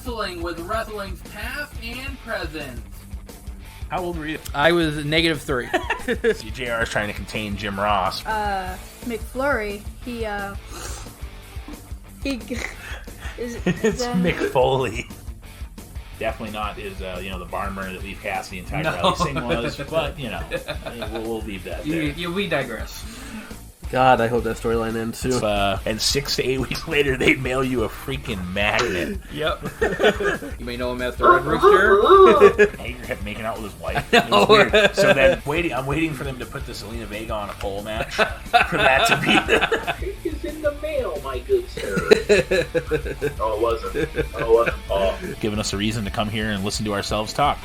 wrestling with wrestling's past and present. How old were you? I was -3. See, JR is trying to contain Jim Ross. McFlurry, It's Mick Foley. Definitely not his, the barn burner that Leif Cassidy and Tiger Alley Singh was, but, we'll leave that there. We digress. God, I hope that storyline ends soon. And 6 to 8 weeks later, they mail you a freaking magnet. Yep. You may know him as the Red Rooster. Hager kept making out with his wife. It was weird. So then, I'm waiting for them to put the Selena Vega on a pole match for that to be. It is in the mail, my good sir. Oh, it wasn't. Paul. Giving us a reason to come here and listen to ourselves talk.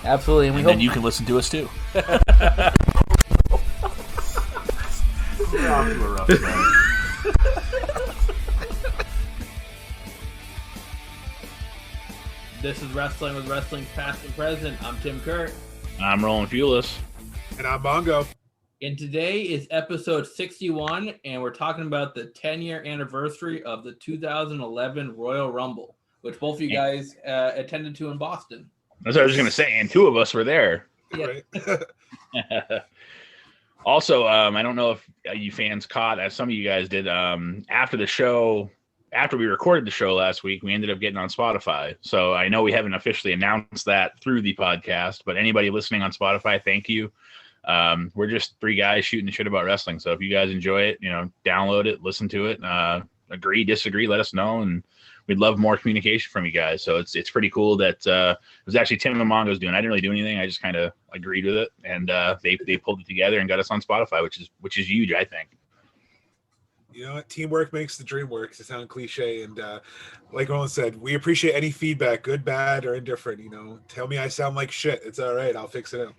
Absolutely, and then you can listen to us too. We're off to a rough start. This is Wrestling with Wrestling's Past and Present. I'm Tim Kurt. I'm Roland Fulis. And I'm Mongo. And today is episode 61, and we're talking about the 10-year anniversary of the 2011 Royal Rumble, which both of you guys attended to in Boston. That's what I was going to say, and 2 of us were there. Yeah. Right. Also, I don't know if you fans caught, as some of you guys did, after we recorded the show last week, we ended up getting on Spotify. So I know we haven't officially announced that through the podcast, but anybody listening on Spotify, thank you. We're just 3 guys shooting the shit about wrestling. So if you guys enjoy it, download it, listen to it, agree, disagree, let us know. And we'd love more communication from you guys. So it's pretty cool that it was actually Tim and Mongo's doing. I didn't really do anything. I just kind of agreed with it, and they pulled it together and got us on Spotify, which is huge, I think. You know what? Teamwork makes the dream work, to sound cliche. And like Roland said, we appreciate any feedback, good, bad, or indifferent. Tell me I sound like shit. It's all right. I'll fix it out.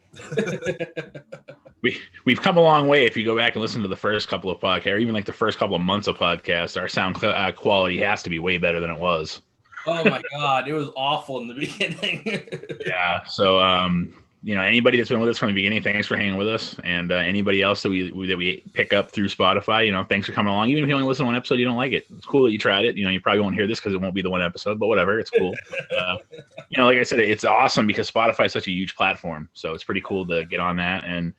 We've come a long way. If you go back and listen to the first couple of podcasts, or even like the first couple of months of podcasts, our sound quality has to be way better than it was. Oh my God, it was awful in the beginning. Yeah. So, anybody that's been with us from the beginning, thanks for hanging with us. And anybody else that we pick up through Spotify, thanks for coming along. Even if you only listen to one episode, you don't like it. It's cool that you tried it. You probably won't hear this because it won't be the one episode, but whatever. It's cool. Like I said, it's awesome because Spotify is such a huge platform. So it's pretty cool to get on that. And,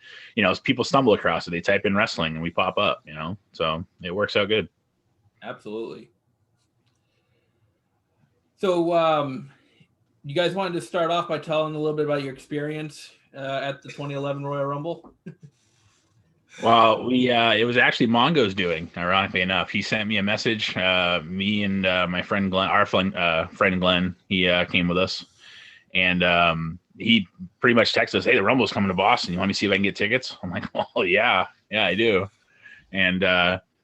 as people stumble across it, they type in wrestling and we pop up, so it works out good. Absolutely. So, you guys wanted to start off by telling a little bit about your experience at the 2011 Royal Rumble? Well, it was actually Mongo's doing, ironically enough. He sent me a message, me and my friend Glenn, friend Glenn, he came with us, and he pretty much texted us, "Hey, the Rumble's coming to Boston. You want me to see if I can get tickets?" I'm like, "Oh, yeah, I do." And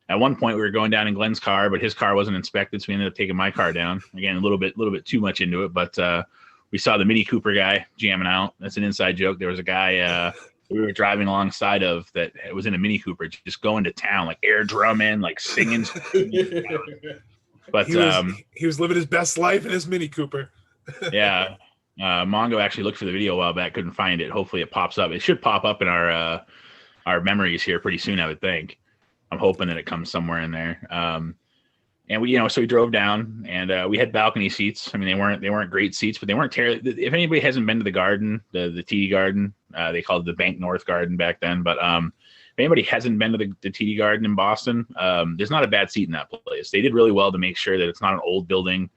at one point, we were going down in Glenn's car, but his car wasn't inspected, so we ended up taking my car down. Again, a little bit too much into it, but we saw the Mini Cooper guy jamming out. That's an inside joke. There was a guy we were driving alongside of that was in a Mini Cooper, just going to town, like air drumming, like singing. But he was living his best life in his Mini Cooper. Yeah. Mongo actually looked for the video a while back, couldn't find it. Hopefully it pops up. It should pop up in our memories here pretty soon, I would think. I'm hoping that it comes somewhere in there. And we, so we drove down, and we had balcony seats. I mean, they weren't great seats, but they weren't terrible. If anybody hasn't been to the Garden, the TD Garden, they called it the Bank North Garden back then. But if anybody hasn't been to the TD Garden in Boston, there's not a bad seat in that place. They did really well to make sure that it's not an old building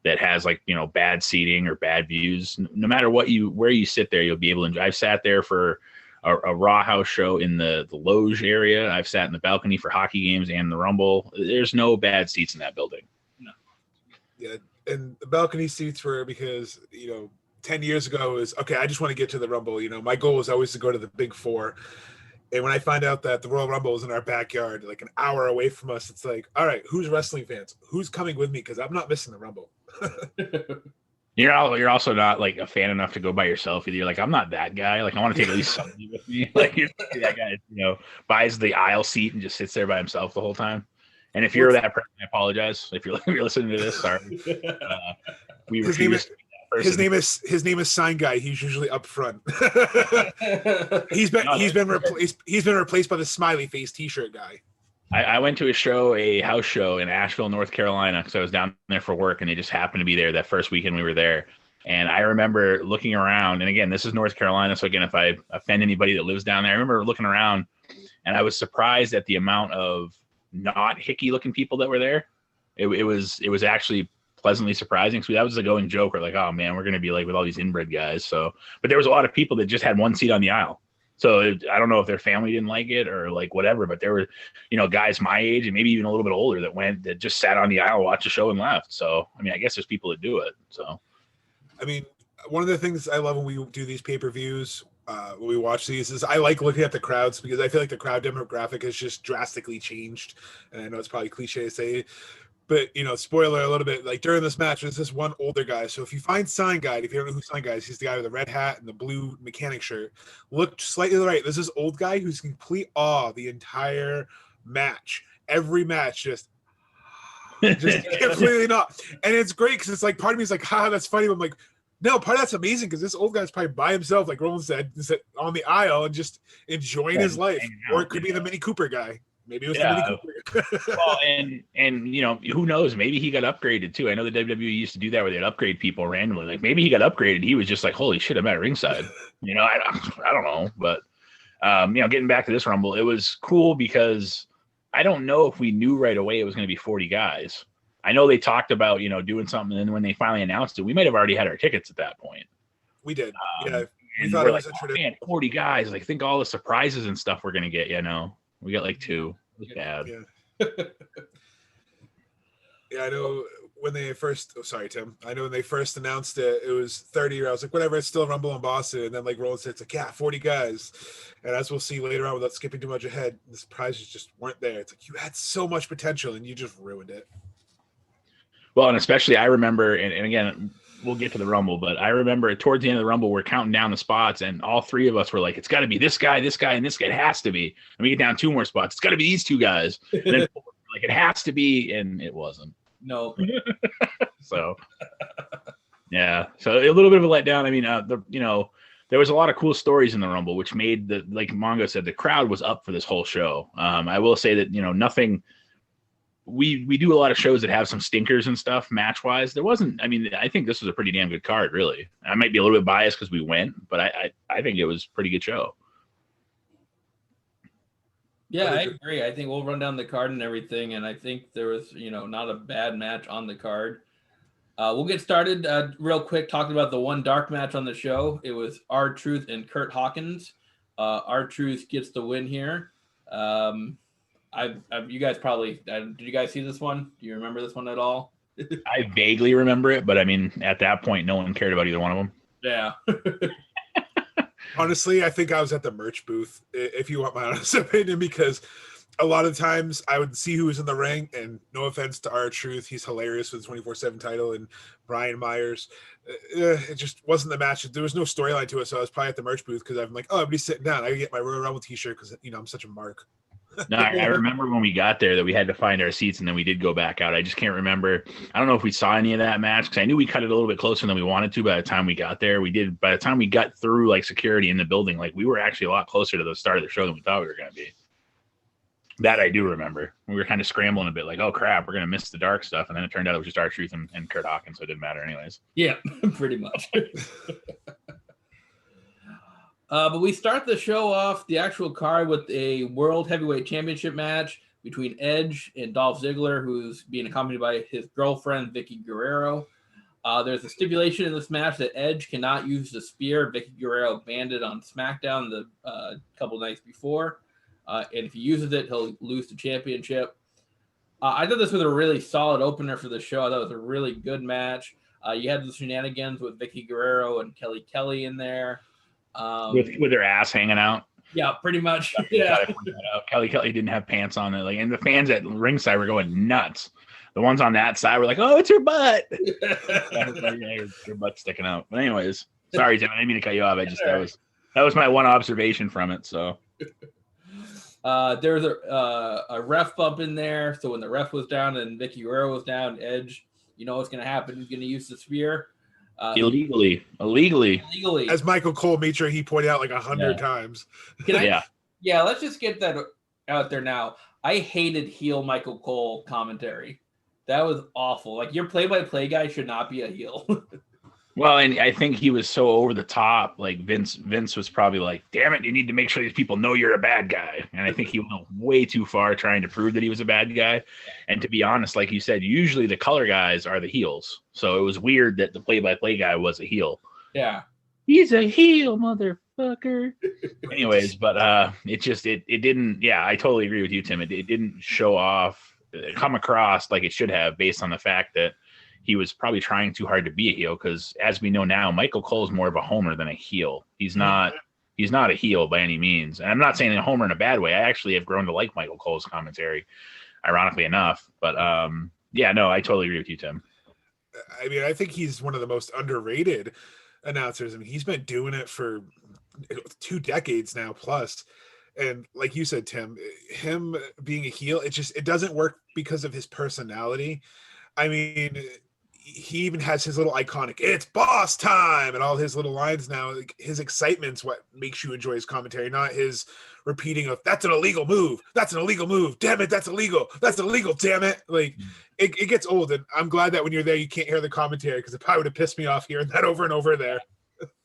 that has bad seating or bad views. No matter where you sit there, you'll be able to enjoy. I've sat there for a Raw House show in the Loge area. I've sat in the balcony for hockey games and the Rumble. There's no bad seats in that building. No. Yeah, and the balcony seats were because 10 years ago is okay. I just want to get to the Rumble. My goal was always to go to the Big Four. And when I find out that the Royal Rumble is in our backyard, like an hour away from us, it's like, all right, who's wrestling fans? Who's coming with me? Because I'm not missing the Rumble. You're also not like a fan enough to go by yourself either. You're like, I'm not that guy. Like, I want to take at least somebody with me. Like, you're that guy, buys the aisle seat and just sits there by himself the whole time. And if you're that person, I apologize. If you're listening to this, sorry. His name is Sign Guy. He's usually up front. he's been replaced by the smiley face T-shirt guy. I went to a house show in Asheville, North Carolina, because I was down there for work, and they just happened to be there that first weekend we were there. And I remember looking around, and again, this is North Carolina, so again, if I offend anybody that lives down there, I remember looking around, and I was surprised at the amount of not hickey-looking people that were there. It was actually pleasantly surprising. So that was a going joke. We're like, oh man, we're going to be like with all these inbred guys. So, but there was a lot of people that just had one seat on the aisle. So I don't know if their family didn't like it or like whatever, but there were, guys my age and maybe even a little bit older that just sat on the aisle, watched the show and left. So, I mean, I guess there's people that do it. So, I mean, one of the things I love when we do these pay-per-views, when we watch these, is I like looking at the crowds because I feel like the crowd demographic has just drastically changed. And I know it's probably cliche to say, but spoiler a little bit, like during this match, there's this one older guy. So if you find Sign Guide, if you don't know who Sign Guide is, he's the guy with the red hat and the blue mechanic shirt. Look slightly to the right. There's this old guy who's complete awe the entire match. Every match, just completely not. And it's great because it's like part of me is like, that's funny. But I'm like, no, part of that's amazing because this old guy's probably by himself, like Roland said, on the aisle and just enjoying his life. Or it could be the Mini Cooper guy. Maybe it was the Mini Cooper. Well, and who knows? Maybe he got upgraded too. I know the WWE used to do that where they'd upgrade people randomly. Like maybe he got upgraded. He was just like, holy shit, I'm at ringside. I don't know. But, getting back to this Rumble, it was cool because I don't know if we knew right away it was going to be 40 guys. I know they talked about, doing something. And then when they finally announced it, we might have already had our tickets at that point. We did. Yeah. We thought it was like, man, 40 guys. Like, think all the surprises and stuff we're going to get, We got like 2. It was bad. Yeah. Yeah, I know when they first. Oh, sorry, Tim. I know when they first announced it, it was 30. I was like, whatever. It's still Rumble in Boston. And then like Roland said, it's like, yeah, 40 guys. And as we'll see later on, without skipping too much ahead, the surprises just weren't there. It's like you had so much potential and you just ruined it. Well, and especially I remember, and again, we'll get to the Rumble, but I remember towards the end of the Rumble, we're counting down the spots, and all 3 of us were like, it's got to be this guy, and this guy. It has to be. And we get down 2 more spots. It's got to be these 2 guys. And then like, it has to be, and it wasn't. No. So, yeah. So a little bit of a letdown. I mean, there was a lot of cool stories in the Rumble, which made like Mongo said, the crowd was up for this whole show. I will say that, nothing. We do a lot of shows that have some stinkers and stuff match wise. There wasn't. I mean, I think this was a pretty damn good card. Really, I might be a little bit biased because we went, but I think it was a pretty good show. Yeah, I agree. I think we'll run down the card and everything, and I think there was not a bad match on the card. We'll get started real quick talking about the one dark match on the show. It was R-Truth and Kurt Hawkins. R-Truth gets the win here. You guys probably did you guys see this one? Do you remember this one at all? I vaguely remember it, but I mean, at that point, no one cared about either one of them. Yeah. Honestly, I think I was at the merch booth, if you want my honest opinion, because a lot of times I would see who was in the ring, and no offense to R-Truth, he's hilarious with the 24/7 title, and Brian Myers. It just wasn't the match. There was no storyline to it, so I was probably at the merch booth because I'm like, oh, everybody's sitting down. I can get my Royal Rumble t-shirt because I'm such a mark. No, I remember when we got there that we had to find our seats, and then we did go back out. I just can't remember. I don't know if we saw any of that match because I knew we cut it a little bit closer than we wanted to by the time we got there. We did. By the time we got through like security in the building, like we were actually a lot closer to the start of the show than we thought we were going to be. That I do remember. We were kind of scrambling a bit, like, oh crap, we're going to miss the dark stuff, and then it turned out it was just R-Truth and Kurt Hawkins, so it didn't matter anyways. Yeah, pretty much. But we start the show off, the actual card, with a World Heavyweight Championship match between Edge and Dolph Ziggler, who's being accompanied by his girlfriend, Vicky Guerrero. There's a stipulation in this match that Edge cannot use the spear. Vicky Guerrero banned it on SmackDown the couple nights before. And if he uses it, he'll lose the championship. I thought this was a really solid opener for the show. I thought it was a really good match. You had the shenanigans with Vicky Guerrero and Kelly in there. With her ass hanging out. Yeah, pretty much. Yeah. Kelly didn't have pants on it, and the fans at ringside were going nuts. The ones on that side were like, "Oh, it's her butt." Her butt sticking out. But anyways, sorry, Tim. I didn't mean to cut you off. That was my one observation from it. So there was a ref bump in there. So when the ref was down and Vicky Guerrero was down, Edge, what's going to happen? He's going to use the spear. Illegally. As Michael Cole made sure he pointed out like 100 times. Yeah, let's just get that out there now. I hated heel Michael Cole commentary. That was awful. Like, your play-by-play guy should not be a heel. Well, and I think he was so over the top. Like Vince was probably like, "Damn it, you need to make sure these people know you're a bad guy." And I think he went way too far trying to prove that he was a bad guy. And to be honest, like you said, usually the color guys are the heels. So it was weird that the play-by-play guy was a heel. Yeah. He's a heel, motherfucker. Anyways, but it didn't. Yeah, I totally agree with you, Tim. It didn't show off, come across like it should have, based on the fact that he was probably trying too hard to be a heel, because as we know now, Michael Cole is more of a homer than a heel. He's not a heel by any means. And I'm not saying a homer in a bad way. I actually have grown to like Michael Cole's commentary, ironically enough. But yeah, no, I totally agree with you, Tim. I mean, I think he's one of the most underrated announcers. I mean, he's been doing it for 2 decades now plus. And like you said, Tim, him being a heel, it doesn't work because of his personality. I mean, he even has his little iconic "it's boss time" and all his little lines now. Like, his excitement's what makes you enjoy his commentary, not his repeating of "that's an illegal move, that's an illegal move, damn it, that's illegal, damn it." Like, it gets old, and I'm glad that when you're there you can't hear the commentary, because it probably would have pissed me off hearing that over and over there.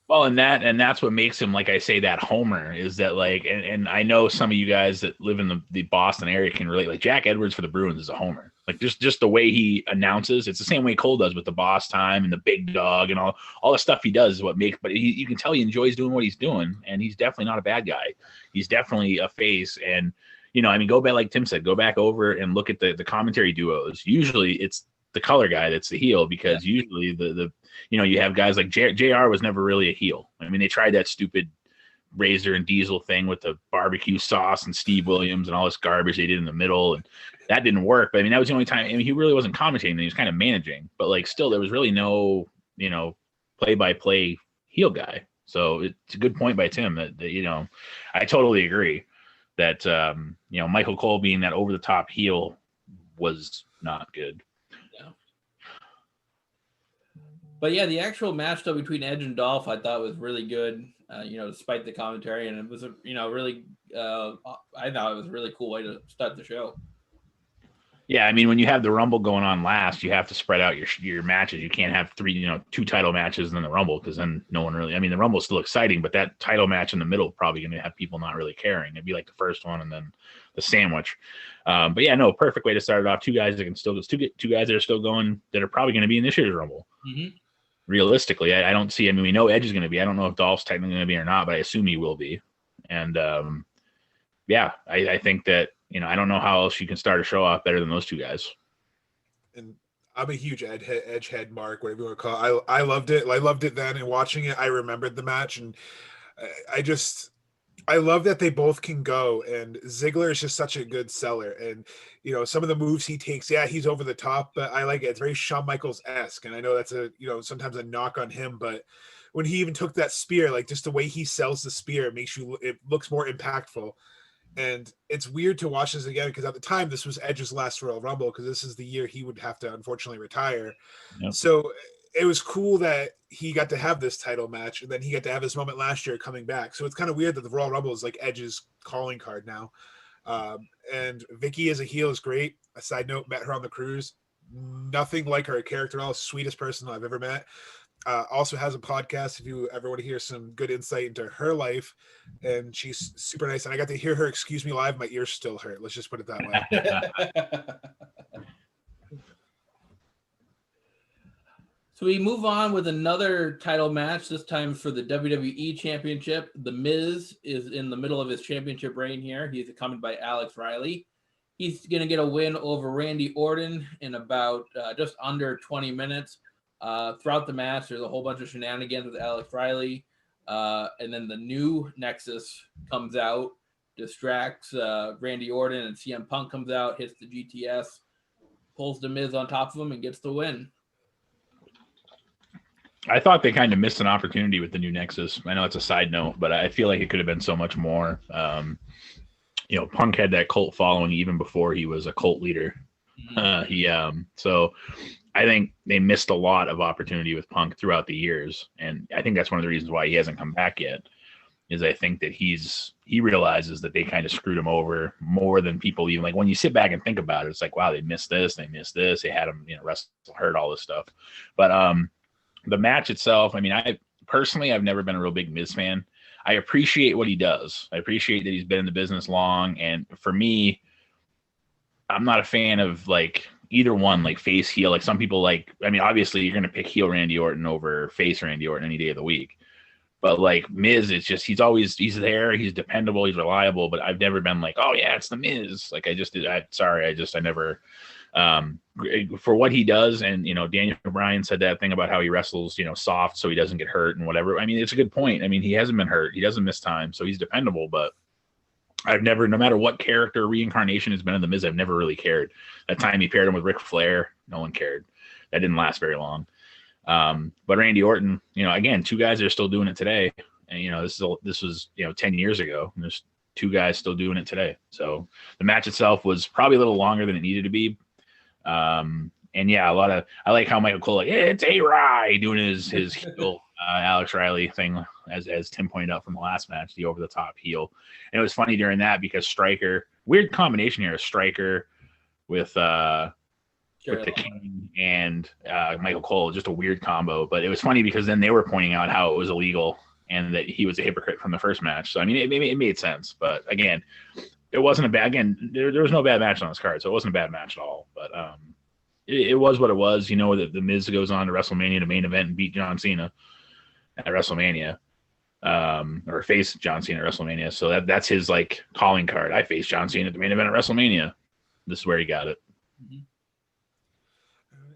Well, and that's what makes him, like I say, that homer, is that, like, and I know some of you guys that live in the Boston area can relate. Like, Jack Edwards for the Bruins is a homer. Like, just the way he announces, it's the same way Cole does with the boss time and the big dog and all the stuff he does is what makes. But you can tell he enjoys doing what he's doing, and he's definitely not a bad guy. He's definitely a face, and I mean, go back, like Tim said, go back over and look at the commentary duos. Usually, it's the color guy that's the heel, because usually the you have guys like JR was never really a heel. I mean, they tried that stupid Razor and Diesel thing with the barbecue sauce and Steve Williams and all this garbage they did in the middle, and that didn't work. But I mean, that was the only time. I mean, he really wasn't commentating; he was kind of managing. But like, still, there was really no play-by-play heel guy. So it's a good point by Tim that I totally agree that Michael Cole being that over-the-top heel was not good. But yeah, the actual match though between Edge and Dolph, I thought was really good. Despite the commentary, and it was really, I thought it was a really cool way to start the show. Yeah, I mean, when you have the Rumble going on last, you have to spread out your matches. You can't have 2 title matches and then the Rumble, because then no one really. I mean, the Rumble's still exciting, but that title match in the middle probably going to have people not really caring. It'd be like the first one and then the sandwich. But yeah, no, perfect way to start it off. Two guys that are still going, that are probably going to be in this year's Rumble. Mm-hmm. Realistically, I don't see. I mean, we know Edge is going to be. I don't know if Dolph's technically going to be or not, but I assume he will be. And yeah, I think that I don't know how else you can start a show off better than those two guys. And I'm a huge Edge head, Mark, whatever you want to call it. I loved it. I loved it then, and watching it, I remembered the match, and I love that they both can go, and Ziggler is just such a good seller. And, some of the moves he takes, yeah, he's over the top, but I like it. It's very Shawn Michaels-esque. And I know that's sometimes a knock on him, but when he even took that spear, like just the way he sells the spear, it looks more impactful. And it's weird to watch this again, because at the time this was Edge's last Royal Rumble, because this is the year he would have to unfortunately retire. Yep. So it was cool that he got to have this title match, and then he got to have this moment last year coming back. So it's kind of weird that the Royal Rumble is like Edge's calling card now. And Vicky as a heel is great. A side note, met her on the cruise. Nothing like her character at all. Sweetest person I've ever met. Also has a podcast if you ever want to hear some good insight into her life. And she's super nice. And I got to hear her excuse me live. My ears still hurt. Let's just put it that way. So we move on with another title match, this time for the WWE Championship. The Miz is in the middle of his championship reign here. He's accompanied by Alex Riley. He's going to get a win over Randy Orton in about just under 20 minutes. Throughout the match, there's a whole bunch of shenanigans with Alex Riley. And then the new Nexus comes out, distracts Randy Orton, and CM Punk comes out, hits the GTS, pulls the Miz on top of him, and gets the win. I thought they kind of missed an opportunity with the new Nexus. I know it's a side note, but I feel like it could have been so much more. Punk had that cult following even before he was a cult leader. So I think they missed a lot of opportunity with Punk throughout the years, and I think that's one of the reasons why he hasn't come back yet. is I think that he realizes that they kind of screwed him over more than people even, like, when you sit back and think about it, it's like, wow, they missed this, they had him, wrestle hurt, all this stuff. But the match itself, I mean, I've never been a real big Miz fan. I appreciate what he does. I appreciate that he's been in the business long. And for me, I'm not a fan of like either one, like face, heel. Like some people obviously you're going to pick heel Randy Orton over face Randy Orton any day of the week. But like Miz, it's just, he's there. He's dependable. He's reliable. But I've never been like, oh yeah, it's the Miz. Like I never, for what he does. And, Daniel Bryan said that thing about how he wrestles, soft so he doesn't get hurt and whatever. I mean, it's a good point. I mean, he hasn't been hurt. He doesn't miss time. So he's dependable. But I've never, no matter what character reincarnation has been in the Miz, I've never really cared. That time he paired him with Ric Flair, no one cared. That didn't last very long. But Randy Orton, again, two guys are still doing it today. And, this was 10 years ago. And there's two guys still doing it today. So the match itself was probably a little longer than it needed to be. And yeah, I like how Michael Cole, it's A-Rye doing his heel, Alex Riley thing, as Tim pointed out from the last match, the over the top heel. And it was funny during that because Stryker, weird combination here, Stryker with the King and Michael Cole, just a weird combo. But it was funny because then they were pointing out how it was illegal and that he was a hypocrite from the first match. So I mean, it made sense. But again, it wasn't a bad. Again, there was no bad match on this card, so it wasn't a bad match at all. But it was what it was. That the Miz goes on to WrestleMania, the main event, and beat John Cena at WrestleMania, or face John Cena at WrestleMania. So that's his like calling card. I faced John Cena at the main event at WrestleMania. This is where he got it. Mm-hmm.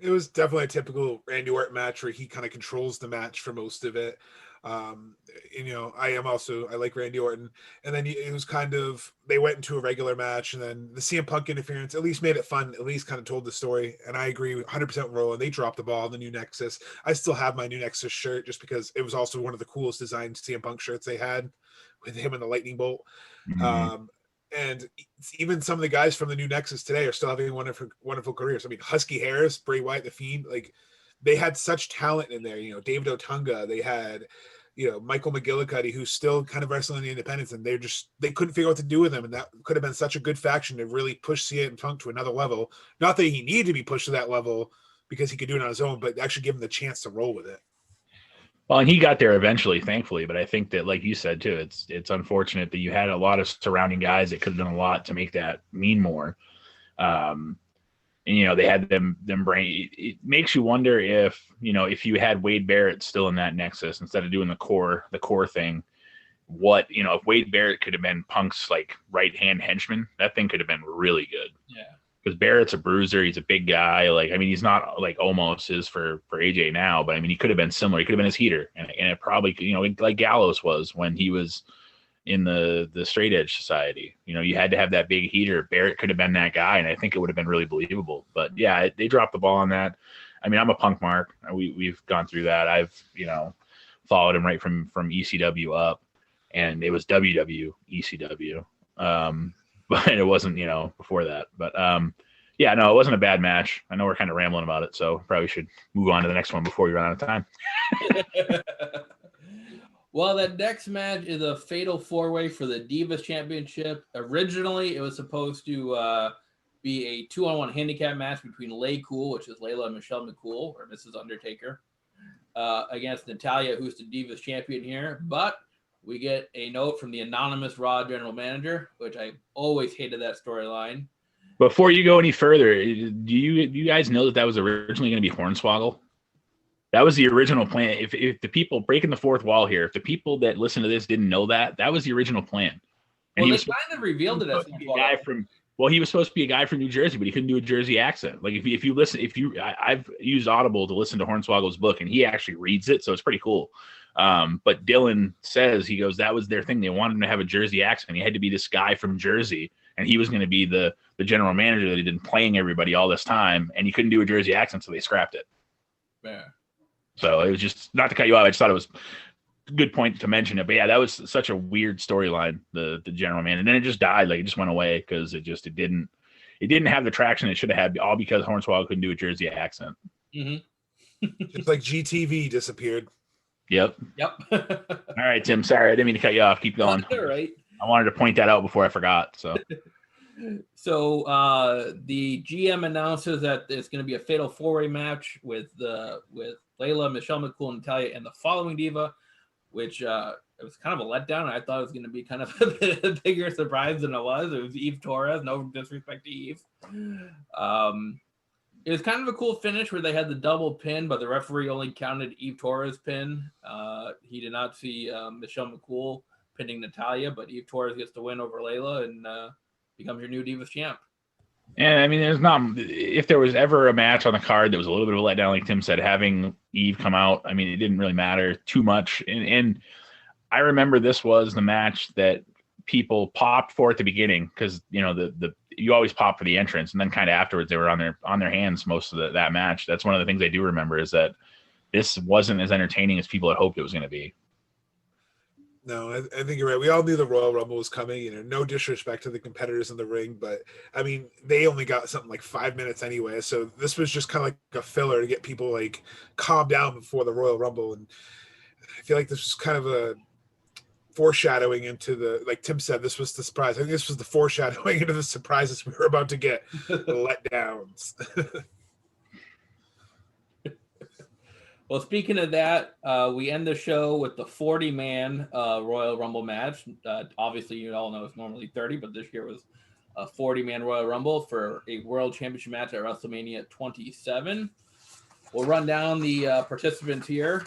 It was definitely a typical Randy Orton match where he kind of controls the match for most of it. I like Randy Orton. And then it was kind of, they went into a regular match, and then the CM Punk interference at least made it fun, at least kind of told the story. And I agree 100% with Roland. They dropped the ball on the new Nexus. I still have my new Nexus shirt just because it was also one of the coolest designed CM Punk shirts they had with him and the lightning bolt. Mm-hmm. And even some of the guys from the new Nexus today are still having wonderful careers. I mean, Husky Harris, Bray Wyatt, The Fiend, like they had such talent in there. David Otunga, they had, Michael McGillicuddy, who's still kind of wrestling the independents, and they couldn't figure out what to do with him. And that could have been such a good faction to really push CM Punk to another level. Not that he needed to be pushed to that level because he could do it on his own, but actually give him the chance to roll with it. Well, and he got there eventually, thankfully. But I think that, like you said too, it's unfortunate that you had a lot of surrounding guys that could have done a lot to make that mean more. And they had them brain. It makes you wonder if you had Wade Barrett still in that Nexus instead of doing the core thing. What if Wade Barrett could have been Punk's like right hand henchman, that thing could have been really good. Yeah. Because Barrett's a bruiser, he's a big guy. Like, I mean, he's not like almost is for AJ now, but I mean, he could have been similar. He could have been his heater, and it probably like Gallows was when he was in the Straight Edge Society. You had to have that big heater. Barrett could have been that guy, and I think it would have been really believable. But yeah, they dropped the ball on that. I mean, I'm a Punk mark. We've gone through that. I've followed him right from ECW up, and it was WW ECW. But it wasn't, before that. But yeah, no, it wasn't a bad match. I know we're kind of rambling about it, so probably should move on to the next one before we run out of time. Well, that next match is a fatal four-way for the Divas Championship. Originally, it was supposed to be a 2-on-1 handicap match between Lay Cool, which is Layla and Michelle McCool, or Mrs. Undertaker, against Natalya, who's the Divas champion here. But we get a note from the anonymous Raw general manager, which I always hated that storyline. Before you go any further, do you guys know that was originally going to be Hornswoggle? That was the original plan. If the people breaking the fourth wall here, if the people that listen to this didn't know that was the original plan. And well, they kind of revealed it as he was supposed to be a guy from New Jersey, but he couldn't do a Jersey accent. Like if you listen, I've used Audible to listen to Hornswoggle's book, and he actually reads it, so it's pretty cool. But Dylan says, he goes, that was their thing. They wanted him to have a Jersey accent. He had to be this guy from Jersey, and he was going to be the general manager that had been playing everybody all this time, and he couldn't do a Jersey accent, so they scrapped it. Yeah. So it was just, not to cut you off, I just thought it was a good point to mention it. But yeah, that was such a weird storyline, the general man. And then it just died. Like, it just went away because it didn't have the traction it should have had, all because Hornswoggle couldn't do a Jersey accent. Mm-hmm. Just like GTV disappeared. Yep. Yep. All right, Tim. Sorry, I didn't mean to cut you off. Keep going. All right. I wanted to point that out before I forgot. So the GM announces that it's going to be a fatal four-way match with Layla, Michelle McCool, and Natalia, and the following diva, which it was kind of a letdown. I thought it was going to be kind of a bigger surprise than it was. It was Eve Torres. No disrespect to Eve. It was kind of a cool finish where they had the double pin, but the referee only counted Eve Torres' pin. He did not see Michelle McCool pinning Natalia, but Eve Torres gets to win over Layla and becomes your new Divas champ. And I mean, if there was ever a match on the card that was a little bit of a letdown, like Tim said, having Eve come out, I mean, it didn't really matter too much. And I remember this was the match that people popped for at the beginning because, you know, you always pop for the entrance, and then kind of afterwards they were on their hands most of that match. That's one of the things I do remember, is that this wasn't as entertaining as people had hoped it was going to be. No, I think you're right. We all knew the Royal Rumble was coming. You know, no disrespect to the competitors in the ring, but I mean, they only got something like 5 minutes anyway. So this was just kind of like a filler to get people like calm down before the Royal Rumble. And I feel like this was kind of a foreshadowing into the, like Tim said, this was the surprise. I think this was the foreshadowing into the surprises we were about to get, the letdowns. Well, speaking of that, we end the show with the 40-man Royal Rumble match. Obviously, you all know it's normally 30, but this year was a 40-man Royal Rumble for a World Championship match at WrestleMania 27. We'll run down the participants here.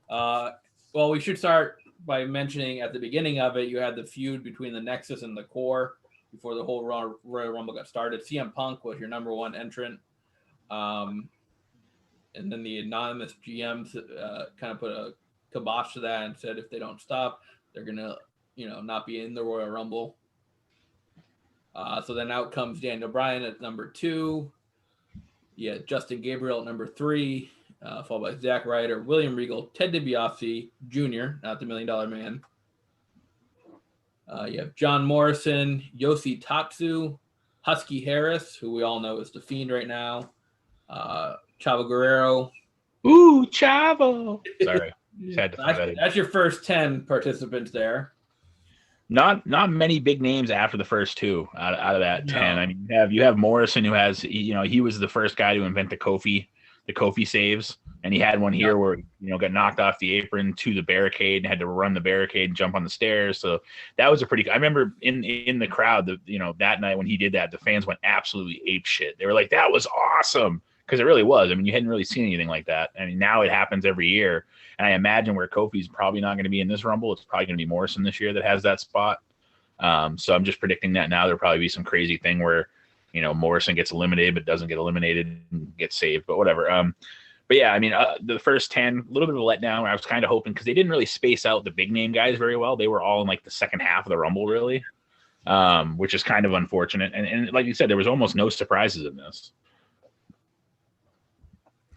Well, we should start by mentioning at the beginning of it, you had the feud between the Nexus and the Core before the whole Royal Rumble got started. CM Punk was your number one entrant. And then the anonymous GMs kind of put a kibosh to that and said if they don't stop, they're going to, not be in the Royal Rumble. So then out comes Daniel Bryan at number 2. Yeah, Justin Gabriel at number 3, followed by Zack Ryder, William Regal, Ted DiBiase Jr., not the $1 Million Man. You have John Morrison, Yoshi Tatsu, Husky Harris, who we all know is the Fiend right now. Chavo Guerrero. Ooh, Chavo. Sorry. Had to find that. That's your first 10 participants there. Not many big names after the first 2 out of that 10. No. I mean, you have Morrison, who has, he was the first guy to invent the Kofi saves, and he had one here where got knocked off the apron to the barricade and had to run the barricade and jump on the stairs. So that was I remember in the crowd, that night when he did that, the fans went absolutely ape shit. They were like, that was awesome. Because it really was. I mean, you hadn't really seen anything like that. I mean, now it happens every year. And I imagine where Kofi's probably not going to be in this Rumble, it's probably going to be Morrison this year that has that spot. So I'm just predicting that now there'll probably be some crazy thing where, Morrison gets eliminated but doesn't get eliminated and gets saved, but whatever. But yeah, I mean, the first 10, a little bit of a letdown. I was kind of hoping, because they didn't really space out the big name guys very well. They were all in like the second half of the Rumble, really, which is kind of unfortunate. And like you said, there was almost no surprises in this.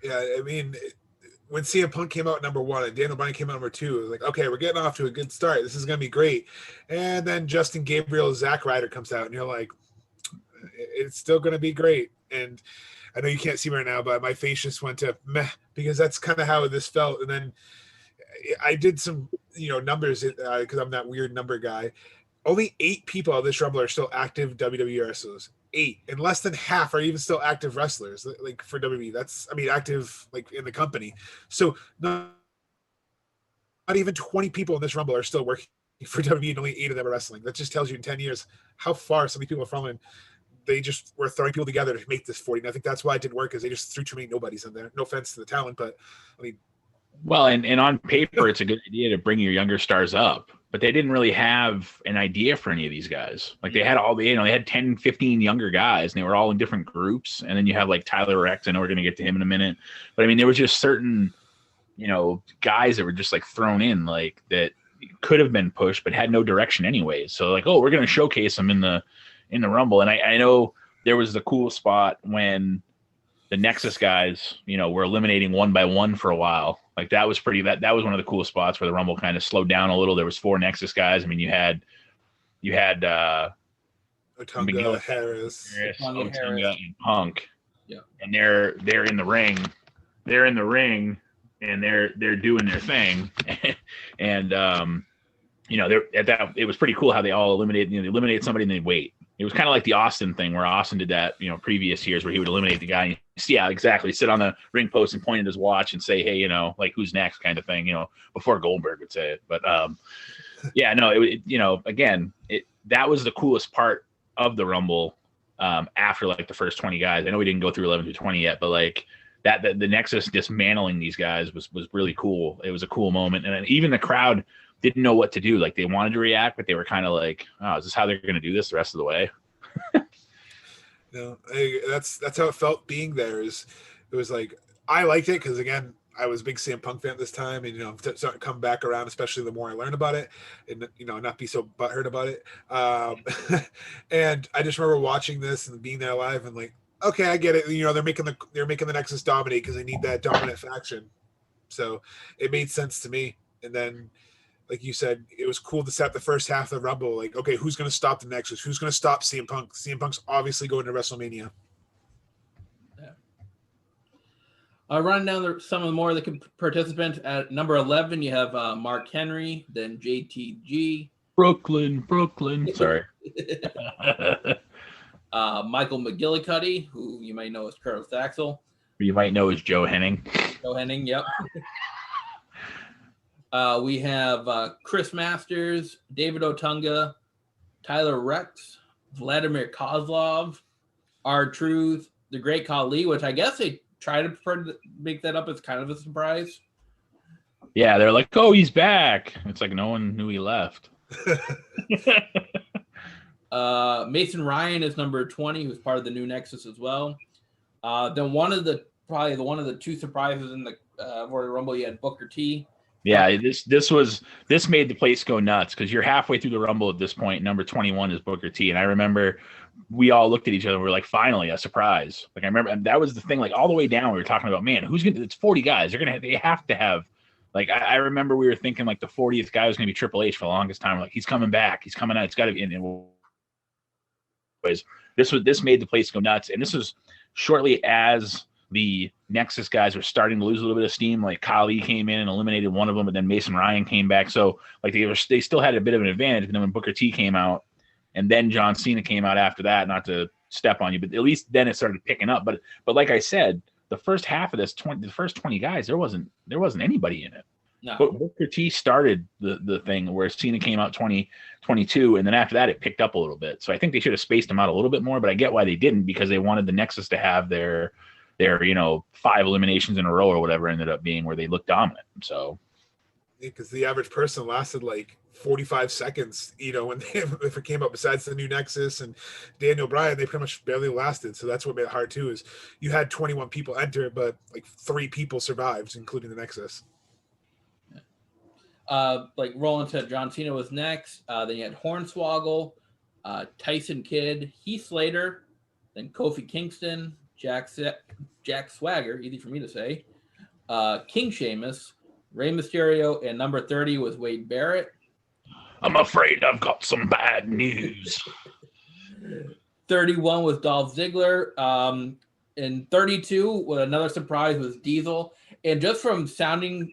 Yeah, I mean, when CM Punk came out number 1 and Daniel Bryan came out number 2, it was like, okay, we're getting off to a good start. This is going to be great. And then Justin Gabriel, Zack Ryder comes out, and you're like, it's still going to be great. And I know you can't see me right now, but my face just went to meh, because that's kind of how this felt. And then I did some, numbers because I'm that weird number guy. Only 8 people on this Rumble are still active WWE wrestlers. 8, and less than half are even still active wrestlers, like for WWE. That's, active like in the company. So not even 20 people in this Rumble are still working for WWE, and only 8 of them are wrestling. That just tells you in 10 years how far some of these people are from, and they just were throwing people together to make this 40. And I think that's why it didn't work, because they just threw too many nobodies in there. No offense to the talent, but I mean, well, and on paper, it's a good idea to bring your younger stars up, but they didn't really have an idea for any of these guys. Like they had they had 10, 15 younger guys, and they were all in different groups. And then you have like Tyler Rex. I know we're going to get to him in a minute, but I mean, there was just certain, guys that were just like thrown in, like that could have been pushed, but had no direction anyways. So like, oh, we're going to showcase them in the Rumble. And I know there was the cool spot when the Nexus guys, were eliminating one by one for a while. Like that was that was one of the cool spots where the Rumble kind of slowed down a little. There was 4 Nexus guys. I mean, you had Otunga, Harris, Otunga, and Punk. Yeah. And they're in the ring. They're in the ring and they're doing their thing, and they're at that. It was pretty cool how they all eliminated. They eliminate somebody and they wait. It was kind of like the Austin thing where Austin did that, previous years where he would eliminate the guy. And yeah, exactly. Sit on the ring post and point at his watch and say, hey, like who's next kind of thing, before Goldberg would say it. But yeah, no, that was the coolest part of the Rumble after like the first 20 guys. I know we didn't go through 11 to 20 yet, but like the Nexus dismantling these guys was really cool. It was a cool moment. And then even the crowd didn't know what to do. Like they wanted to react, but they were kind of like, oh, is this how they're going to do this the rest of the way? That's how it felt being there. It was like, I liked it because again, I was a big CM Punk fan at this time, and starting to come back around, especially the more I learn about it, and not be so butthurt about it. And I just remember watching this and being there live, and like, okay, I get it. They're making the Nexus dominate because they need that dominant faction, so it made sense to me. And then, like you said, it was cool to set the first half of the Rumble. Like, okay, who's going to stop the Nexus? Who's going to stop CM Punk? CM Punk's obviously going to WrestleMania. Running down some of the more of the participants. At number 11, you have Mark Henry, then JTG. Brooklyn. Sorry. Michael McGillicuddy, who you might know as Curtis Axel. You might know as Joe Henning. Joe Henning, yep. We have Chris Masters, David Otunga, Tyler Rex, Vladimir Kozlov, R-Truth, the Great Khali, which I guess they try to make that up as kind of a surprise. Yeah, they're like, oh, he's back. It's like no one knew he left. Mason Ryan is number 20, who's part of the new Nexus as well. Then one of the two surprises in the Royal Rumble, you had Booker T. Yeah, this made the place go nuts because you're halfway through the Rumble at this point. Number 21 is Booker T, and I remember we all looked at each other and we were like, finally, a surprise. Like I remember, and that was the thing. Like all the way down, we were talking about, man, it's 40 guys. They have to have. Like I remember we were thinking like the 40th guy was going to be Triple H for the longest time. We're like, he's coming back. He's coming out. It's got to be. And this made the place go nuts, and this was shortly as the Nexus guys were starting to lose a little bit of steam. Like Khali came in and eliminated one of them, but then Mason Ryan came back. So like they still had a bit of an advantage. And then when Booker T came out, and then John Cena came out after that, not to step on you, but at least then it started picking up. But like I said, the first half of this, the first 20 guys, there wasn't anybody in it. No. But Booker T started the thing where Cena came out 2022, and then after that it picked up a little bit. So I think they should have spaced them out a little bit more, but I get why they didn't, because they wanted the Nexus to have their 5 eliminations in a row or whatever ended up being, where they looked dominant. So because the average person lasted like 45 seconds, when if it came up, besides the new Nexus and Daniel Bryan, they pretty much barely lasted. So that's what made it hard too, is you had 21 people enter, but like 3 people survived, including the Nexus. Like Roland said, John Cena was next. Then you had Hornswoggle, Tyson Kidd, Heath Slater, then Kofi Kingston, Jack Swagger, easy for me to say, King Sheamus, Rey Mysterio, and number 30 was Wade Barrett. I'm afraid I've got some bad news. 31 was Dolph Ziggler. And 32, with another surprise, was Diesel. And just from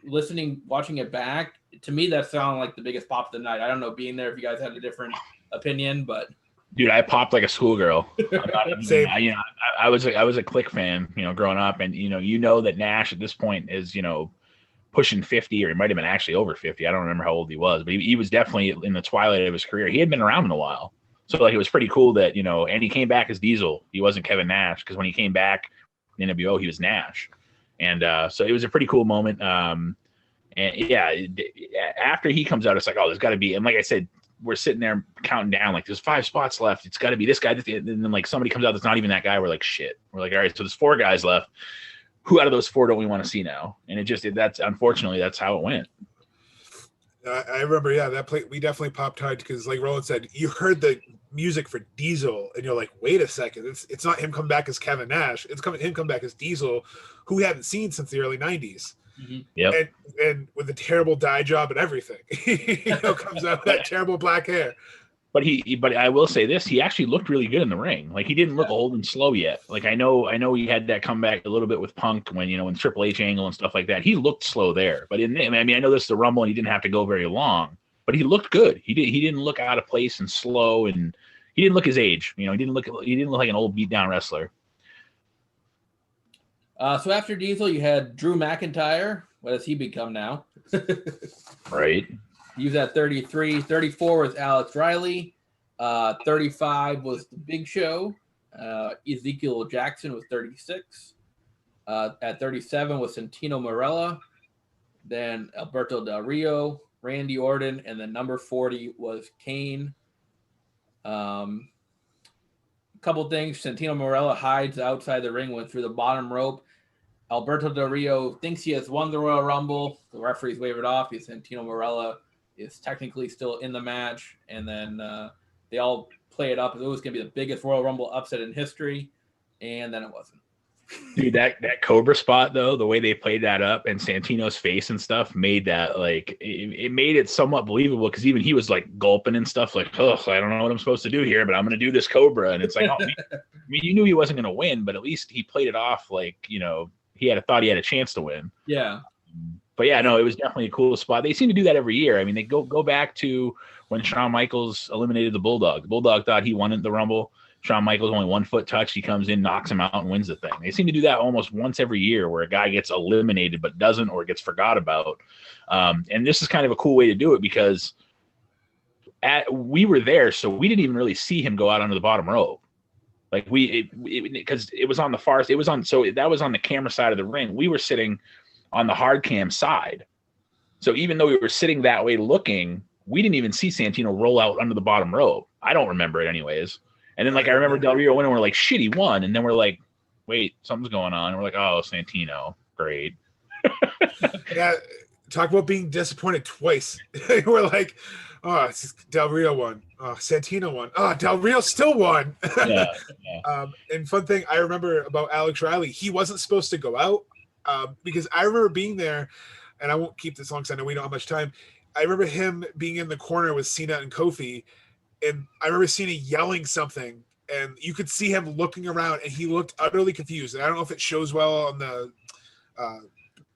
listening, watching it back, to me, that sounded like the biggest pop of the night. I don't know, being there, if you guys had a different opinion, but dude, I popped like a schoolgirl. Same. I was a Click fan, growing up, and that Nash at this point is pushing 50, or he might have been actually over 50. I don't remember how old he was, but he was definitely in the twilight of his career. He had been around in a while, so like it was pretty cool that and he came back as Diesel. He wasn't Kevin Nash, because when he came back in NWO, he was Nash, and so it was a pretty cool moment. And yeah, after he comes out, it's like, oh, there's got to be, and like I said, we're sitting there counting down, like there's 5 spots left. It's got to be this guy. And then like somebody comes out that's not even that guy. We're like, shit. We're like, all right, so there's 4 guys left. Who out of those 4 don't we want to see now? And unfortunately, that's how it went. I remember, we definitely popped hard, because like Roland said, you heard the music for Diesel and you're like, wait a second, it's not him come back as Kevin Nash. It's him come back as Diesel, who we hadn't seen since the early 90s. Mm-hmm. Yep. And with a terrible dye job and everything, comes out with that terrible black hair. But I will say this: he actually looked really good in the ring. Like he didn't look old and slow yet. Like I know he had that comeback a little bit with Punk when when Triple H angle and stuff like that. He looked slow there, but I know this is the Rumble and he didn't have to go very long, but he looked good. He didn't look out of place and slow, and he didn't look his age. He didn't look like an old beat down wrestler. So after Diesel, you had Drew McIntyre. What has he become now? Right. He was at 33. 34 was Alex Riley. 35 was The Big Show. Ezekiel Jackson was 36. At 37 was Santino Marella. Then Alberto Del Rio, Randy Orton, and then number 40 was Kane. Couple things. Santino Marella hides outside the ring, went through the bottom rope. Alberto Del Rio thinks he has won the Royal Rumble. The referees wave it off. Santino Marella is technically still in the match, and then they all play it up as it was going to be the biggest Royal Rumble upset in history, and then it wasn't. Dude, that Cobra spot though, the way they played that up and Santino's face and stuff made that like it made it somewhat believable because even he was like gulping and stuff like, oh, I don't know what I'm supposed to do here, but I'm going to do this Cobra, and it's like, oh, I mean, you knew he wasn't going to win, but at least he played it off like he thought he had a chance to win. Yeah. But yeah, no, it was definitely a cool spot. They seem to do that every year. I mean, they go back to when Shawn Michaels eliminated the Bulldog. The Bulldog thought he won the Rumble. Shawn Michaels only 1 foot touch. He comes in, knocks him out, and wins the thing. They seem to do that almost once every year where a guy gets eliminated but doesn't or gets forgot about. And this is kind of a cool way to do it because we were there, so we didn't even really see him go out onto the bottom rope. Like because it was on the far, so that was on the camera side of the ring. We were sitting on the hard cam side. So even though we were sitting that way looking, we didn't even see Santino roll out under the bottom rope. I don't remember it anyways. And then I remember Del Rio winning, we're like, shit, he won. And then we're like, wait, something's going on. And we're like, oh, Santino, great. Yeah, talk about being disappointed twice. We're like, oh, Del Rio won. Oh, Santino won. Oh, Del Rio still won. Yeah. And fun thing I remember about Alex Riley, he wasn't supposed to go out because I remember being there, and I won't keep this long because I know we don't have much time. I remember him being in the corner with Cena and Kofi, and I remember Cena yelling something, and you could see him looking around, and he looked utterly confused. And I don't know if it shows well on the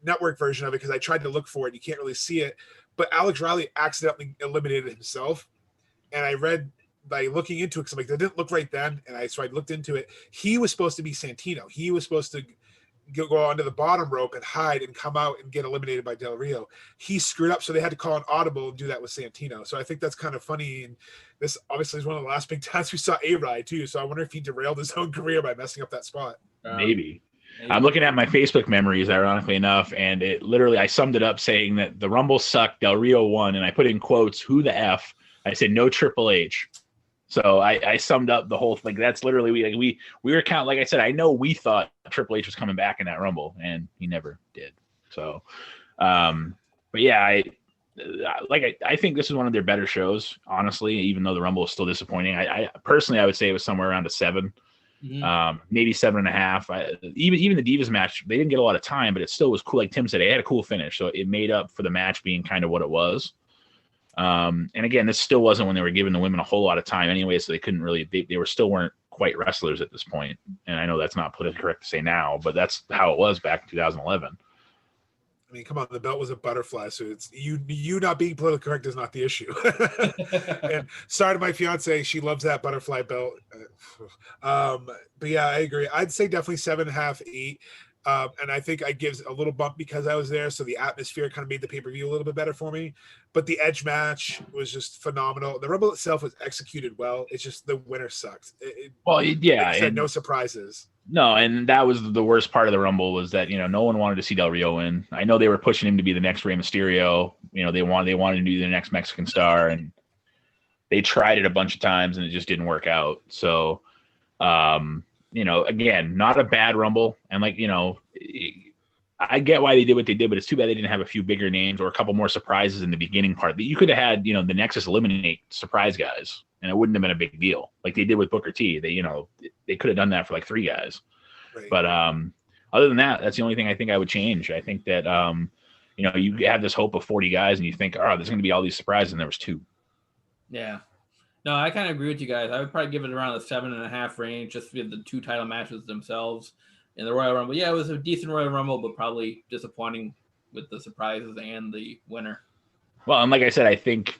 network version of it because I tried to look for it. You can't really see it. But Alex Riley accidentally eliminated himself. And I read by looking into it, because I'm like, that didn't look right then. And so I looked into it. He was supposed to be Santino. He was supposed to go onto the bottom rope and hide and come out and get eliminated by Del Rio. He screwed up, so they had to call an audible and do that with Santino. So I think that's kind of funny. And this obviously is one of the last big times we saw A-Ride too. So I wonder if he derailed his own career by messing up that spot. Maybe. I'm looking at my Facebook memories, ironically enough, and it literally, I summed it up saying that the Rumble sucked, Del Rio won, and I put in quotes, who the F? I said, no Triple H. So I summed up the whole thing. That's literally, we were counting, like I said, I know we thought Triple H was coming back in that Rumble, and he never did. So, but yeah, I think this is one of their better shows, honestly, even though the Rumble is still disappointing. I personally, I would say it was somewhere around a 7. Mm-hmm. Maybe 7.5. Even the Divas match, they didn't get a lot of time, but it still was cool. Like Tim said, it had a cool finish, so it made up for the match being kind of what it was. And again, this still wasn't when they were giving the women a whole lot of time anyway, so they couldn't really. They weren't quite wrestlers at this point. And I know that's not politically correct to say now, but that's how it was back in 2011. I mean, come on, the belt was a butterfly, so it's you not being politically correct is not the issue. And sorry to my fiance, she loves that butterfly belt. But yeah, I agree. I'd say definitely 7.5, 8. And I think I gives a little bump because I was there, so the atmosphere kind of made the pay-per-view a little bit better for me. But the Edge match was just phenomenal. The Rumble itself was executed well. It's just the winner sucked. No surprises. No, and that was the worst part of the Rumble was that, no one wanted to see Del Rio win. I know they were pushing him to be the next Rey Mysterio. They wanted to be the next Mexican star, and they tried it a bunch of times, and it just didn't work out. So, again, not a bad Rumble. And I get why they did what they did, but it's too bad they didn't have a few bigger names or a couple more surprises in the beginning part. You could have had, the Nexus eliminate surprise guys, and it wouldn't have been a big deal like they did with Booker T. They could have done that for like 3 guys. Right. But other than that, that's the only thing I think I would change. I think that, you have this hope of 40 guys and you think, oh, there's going to be all these surprises, and there was 2. Yeah. No, I kind of agree with you guys. I would probably give it around the 7.5 range, just with the 2 title matches themselves in the Royal Rumble. Yeah, it was a decent Royal Rumble, but probably disappointing with the surprises and the winner. Well, and like I said, I think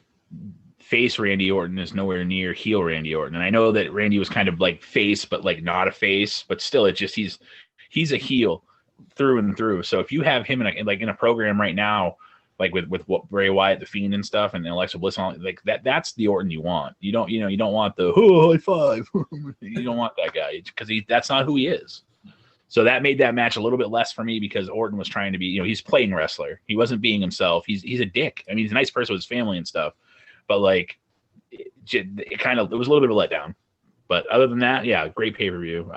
face Randy Orton is nowhere near heel Randy Orton. And I know that Randy was kind of like face, but like not a face, but still, it's just he's a heel through and through. So if you have him in a program right now, like with what Bray Wyatt, the Fiend and stuff, and Alexa Bliss, and all, like that's the Orton you want. You don't want the high five. You don't want that guy because that's not who he is. So that made that match a little bit less for me because Orton was trying to be, he's playing wrestler. He wasn't being himself. He's a dick. I mean, he's a nice person with his family and stuff, but like it was a little bit of a letdown. But other than that, yeah, great pay-per-view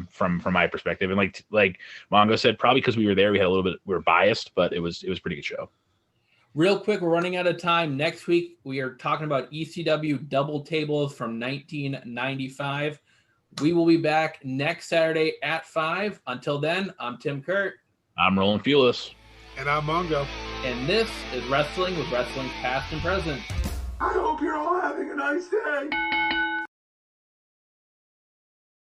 from my perspective. And like Mongo said, probably because we were there, we were biased, but it was a pretty good show. Real quick, we're running out of time. Next week, we are talking about ECW double tables from 1995. We will be back next Saturday at 5. Until then, I'm Tim Kurt. I'm Roland Fearless. And I'm Mongo. And this is Wrestling with Wrestling's Past and Present. I hope you're all having a nice day.